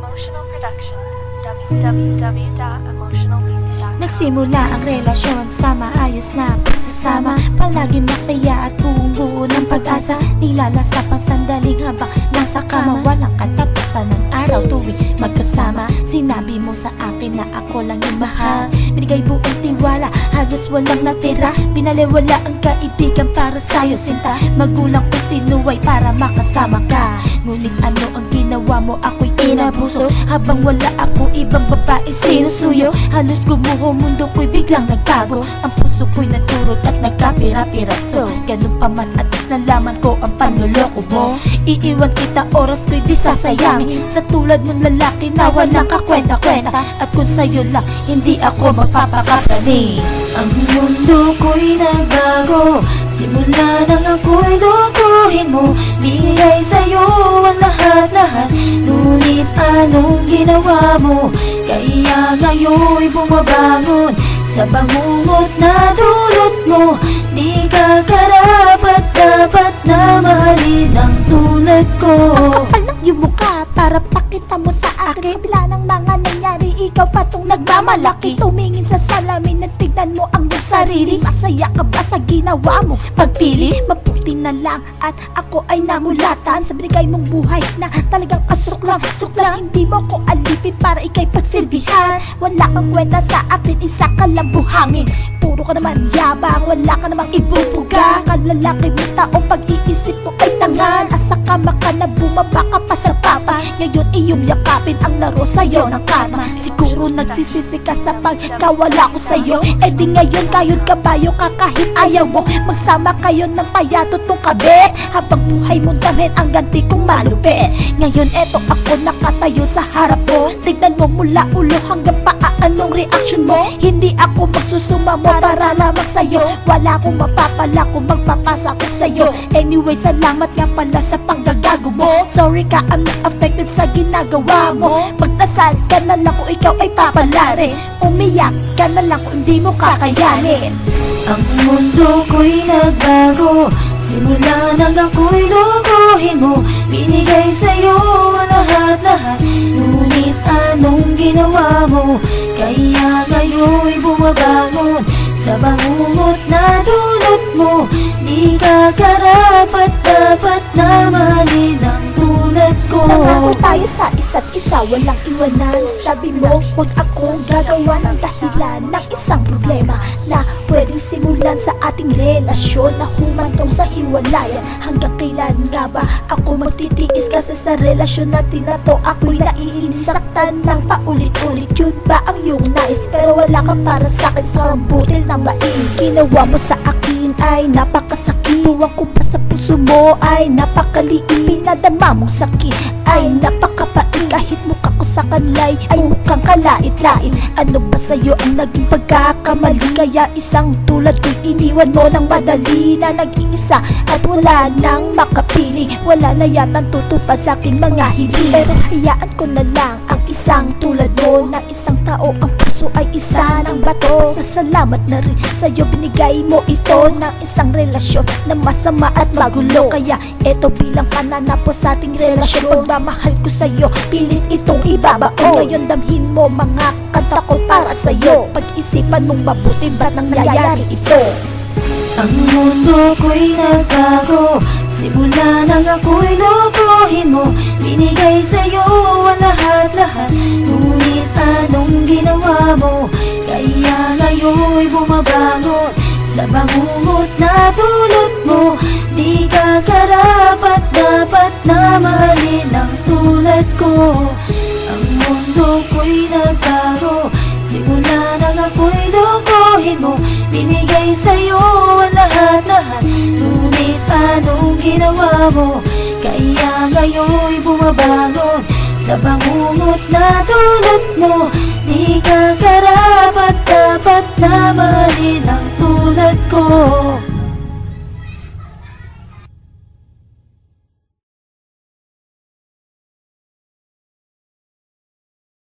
Emotional Productions, www.emotionalbeats.com. Nagsimula ang relasyon sa maayos na pagsasama, palaging masaya at buong-buo ng pag-asa. Nilalasap ang sandaling habang nasa kama, walang katapusan ng araw tuwing magkasama. Sinabi mo sa akin na ako lang yung mahal, binigay buong tiwala, halos walang natira. Binaliwala ang kaibigan para sa'yo sinta, magulang ko sinuway para makasama ka. Ngunit ano ang ginawa mo, ako'y inabuso. Habang wala ako, ibang babae sinusuyo. Halos gumuho, mundo ko'y biglang nagbago. Ang puso ko'y naturot at nagkapira-piraso. Ganun pa man at nalaman ko ang panloloko mo. Iiwan kita, oras ko'y di sasayamin. Sa tulad mong lalaki na walang kakwenta-kwenta, at kung sa'yo lang, hindi ako magpapakapani. Ang mundo ko'y nagbago, simula nang ako'y lokohin mo. Binigay sa'yo ang lahat-lahat, ngunit anong ginawa mo? Kaya ngayon'y bumabangon sa bangungot na dulot mo. Di ka karapat dapat na mahalin ang tulad ko. Ang kapal ng iyong mukha para pakita mo sa akin, sa kabila ng mga nangyari, ikaw pa tong nagmamalaki. Tumingin sa salamin at tignan mo ang iyong sarili. Masaya ka ba sa ginawa mo pagpili? Mabuti na lang at ako ay namulatan sa binigay mong buhay na talagang asuklang. Hindi mo ko alipin para ikay pagsilbihan. Wala kang kwenta sa akin, isa ka lang buhangin. Puro ka naman yabang, wala ka namang ibubuga. Kalalaki mo taong pag-iisip mo ay tangan. Asa ka maka na bumaba ka pa sa papa. Ngayon iyong yakapin ang laro sa'yo ng karma. Siguro nagsisisi ka sa pagkawala ko sa'yo. E di ngayon kayod kabayo ka kahit ayaw mo. Magsama kayo ng payatot mong kabit, habang buhay mong damhin ang ganti kong malupit. Ngayon eto ako nakatayo sa harap mo. Tignan mo mula ulo hanggang paa, anong reaction mo? Hindi ako magsusuma mo para lamang sa'yo. Wala akong mapapala kung magpapasakot sa'yo. Anyway, salamat nga pala sa panggagago mo. Sorry ka, I'm not affected sa ginagawa mo. Magdasal ka na lang kung ikaw ay papalari. Umiyak ka na lang kung hindi mo kakayanin. Ang mundo ko'y nagbago, simula nang ako'y lokohin mo. Binigay sa'yo ang lahat-lahat, ngunit anong ginawa mo? Kaya ngayon'y bumabangon sa bangungot na dulot mo. Di ka karapat dapat na mahalin ang tulad ko. Nangako tayo sa isa't isa, walang iwanan. Sabi mo, huwag akong gagawa ng dahilan ng isang problema na pwedeng simulan sa ating relasyon na humantong sa hiwalayan. Hanggang kailan nga ba ako magtitiis kasi sa relasyon natin na to? Ako'y naiinisaktan ng paulit-ulit. Yun ba ang iyong nais? Pero wala kang para sa'kin sa rambutil na mais. Ginawa mo sa akin ay napakasakit. Tuwang ko pa sa puso mo ay napakaliit. Pinadama mong sakit ay napakapait. Kahit mukha ko sa kanlay ay mukhang kalait-lait. Ano ba sa'yo ang naging pagkakamali? Kaya isang tulad ko'y iniwan mo ng madali, na naging isa at wala nang makapili. Wala na yatang tutupad sa aking mga hiling. Pero hayaan ko na lang ang isang tulad mo, na isang tao ang puso ay isa ng bato. Salamat na rin sa'yo, binigay mo ito ng isang relasyon na masama at magulo. Kaya eto bilang panana po sa ating relasyon. Pagmamahal ko sa'yo, pilit itong ibabao. Ngayon damhin mo mga kanta ko para sa'yo. Pag-isipan mong mabuti, ba't nangyayari ito? Ang mundo ko'y nagbago, simula nang ako'y lokohin mo. Binigay sa'yo ang lahat-lahat, ngunit anong ginawa mo? Kaya ngayon'y bumabangon sa bangungot na dulot mo. Di ka karapat dapat na mahalin ang tulad ko. Ang mundo ko'y nagbago, simula nang ako'y lokohin mo. Binigay sa'yo ang lahat-lahat, ngunit anong ginawa mo? Kaya ngayon'y bumabangon sa bangungot na dulot mo. Di ka karapat dapat na mahalin ang tulad ko.